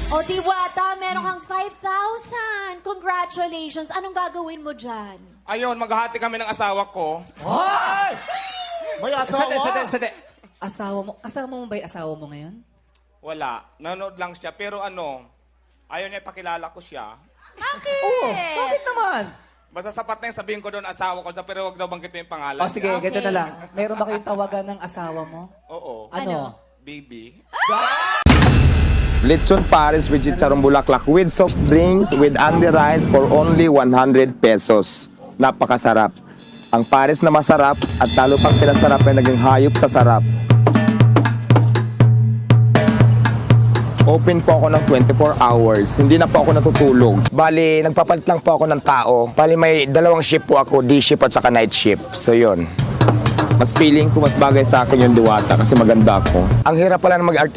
O, Diwata, meron kang 5,000. Congratulations. Anong gagawin mo dyan? Ayun, maghahati kami ng asawa ko. Hoy! May asawa? Sate. Asawa mo, kasama mo ba yung asawa mo ngayon? Wala. Nanonood lang siya. Pero ayaw niya ipakilala ko siya. Bakit? Oo, bakit naman? Basta sapat na yung sabihin ko doon asawa ko, pero wag daw banggitin yung pangalan. O sige, Okay. ganito na lang. Meron ba kayong tawagan ng asawa mo? Oo. Ano? Baby. Lechon Paris with chicharong bulaklak with soft drinks with Andy rice for only 100 pesos. Napakasarap. Ang Paris na masarap at talo pang pinasarap ay naging hayop sa sarap. Open po ako ng 24 hours. Hindi na po ako natutulog. Bali, nagpapalit lang po ako ng tao. Bali, may dalawang shift po ako, day shift at saka night shift. So, yun. Mas feeling ko mas bagay sa akin yung Diwata kasi maganda ako. Ang hirap pala na mag